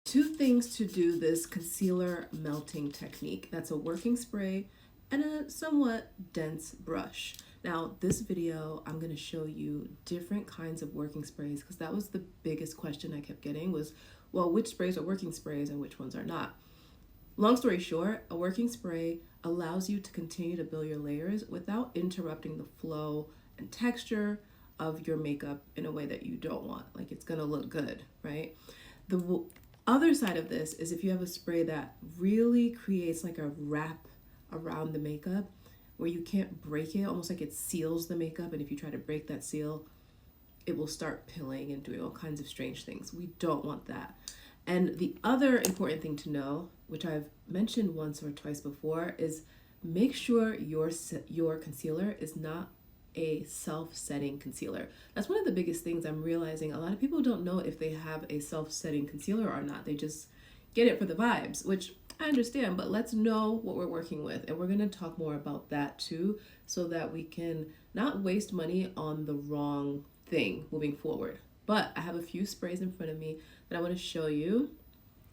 Two things to do this concealer melting technique. That's a working spray and a somewhat dense brush. Now, this video, I'm going to show you different kinds of working sprays because that was the biggest question I kept getting was, well, which sprays are working sprays and which ones are not? Long story short, a working spray allows you to continue to build your layers without interrupting the flow and texture of your makeup in a way that you don't want. Like, it's going to look good, right? The other side of this is if you have a spray that really creates like a wrap around the makeup where you can't break it, almost like it seals the makeup, and if you try to break that seal, it will start pilling and doing all kinds of strange things. We don't want that. And the other important thing to know, which I've mentioned once or twice before, is make sure your concealer is not a self-setting concealer. That's one of the biggest things I'm realizing. A lot of people don't know if they have a self-setting concealer or not. They just get it for the vibes, which I understand, but let's know what we're working with. And we're going to talk more about that too, so that we can not waste money on the wrong thing moving forward. But I have a few sprays in front of me that I want to show you.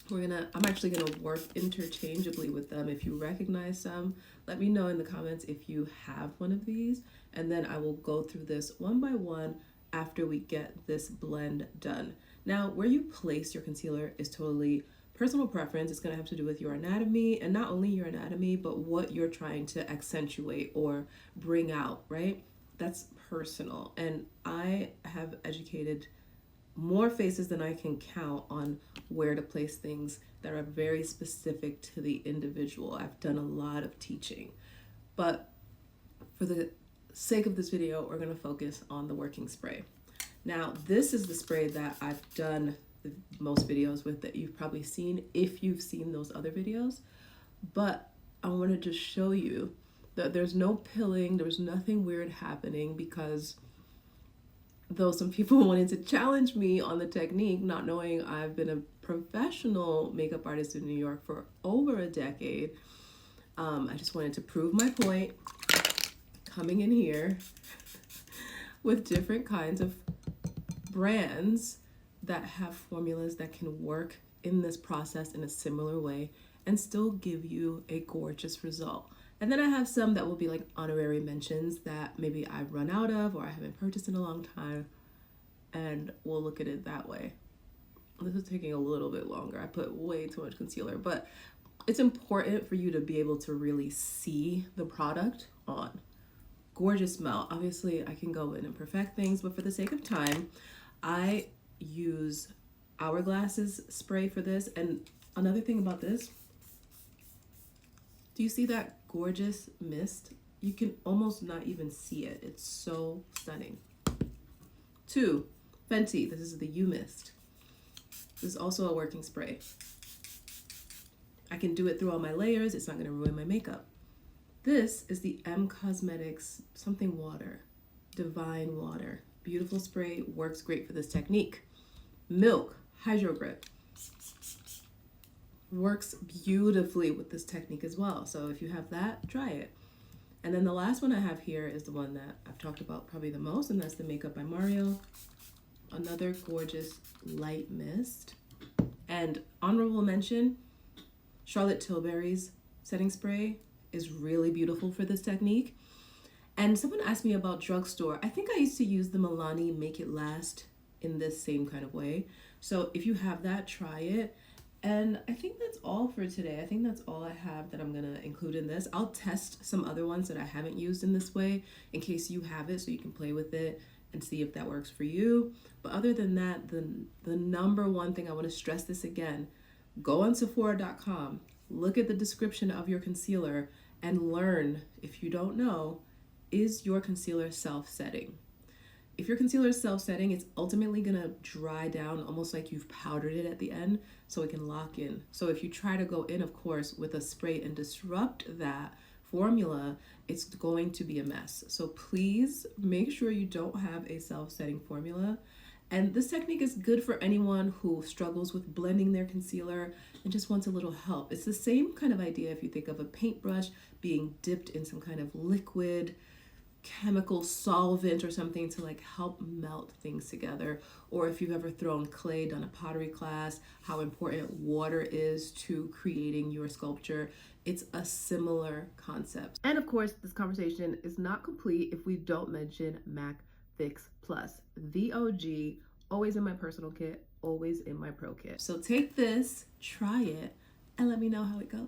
I'm actually gonna work interchangeably with them. If you recognize some, let me know in the comments if you have one of these, and then I will go through this one by one after we get this blend done. Now, where you place your concealer is totally personal preference. It's gonna have to do with your anatomy, and not only your anatomy, but what you're trying to accentuate or bring out, right? That's personal, and I have educated more faces than I can count on where to place things that are very specific to the individual. I've done a lot of teaching, but for the sake of this video, we're going to focus on the working spray. Now, this is the spray that I've done the most videos with, that you've probably seen if you've seen those other videos, but I want to just show you that there's no pilling, there's nothing weird happening, because though some people wanted to challenge me on the technique, not knowing I've been a professional makeup artist in New York for over a decade, I just wanted to prove my point, coming in here with different kinds of brands that have formulas that can work in this process in a similar way and still give you a gorgeous result. And then I have some that will be like honorary mentions that maybe I've run out of or I haven't purchased in a long time, and we'll look at it that way. This is taking a little bit longer. I put way too much concealer, but it's important for you to be able to really see the product on. Gorgeous smell. Obviously, I can go in and perfect things, but for the sake of time, I use Hourglass's spray for this. And another thing about this, do you see that gorgeous mist? You can almost not even see it. It's so stunning. 2, Fenty. This is the You Mist. This is also a working spray. I can do it through all my layers. It's not going to ruin my makeup. This is the M Cosmetics something water. Divine Water. Beautiful spray. Works great for this technique. Milk Hydro Grip. Works beautifully with this technique as well. So if you have that, try it. And then the last one I have here is the one that I've talked about probably the most, and that's the Makeup by Mario. Another gorgeous light mist. And honorable mention, Charlotte Tilbury's setting spray is really beautiful for this technique. And someone asked me about drugstore. I think I used to use the Milani Make It Last in this same kind of way. So if you have that, try it. And I think that's all for today. I think that's all I have that I'm going to include in this. I'll test some other ones that I haven't used in this way in case you have it, so you can play with it and see if that works for you. But other than that, the number one thing, I want to stress this again, go on Sephora.com, look at the description of your concealer, and learn, if you don't know, is your concealer self-setting? If your concealer is self-setting, it's ultimately going to dry down almost like you've powdered it at the end, so it can lock in. So if you try to go in, of course, with a spray and disrupt that formula, it's going to be a mess. So please make sure you don't have a self-setting formula. And this technique is good for anyone who struggles with blending their concealer and just wants a little help. It's the same kind of idea if you think of a paintbrush being dipped in some kind of liquid chemical solvent or something to like help melt things together. Or if you've ever thrown clay, done a pottery class, how important water is to creating your sculpture. It's a similar concept. And of course, this conversation is not complete if we don't mention MAC Fix Plus, the OG, always in my personal kit, always in my pro kit. So take this, try it, and let me know how it goes.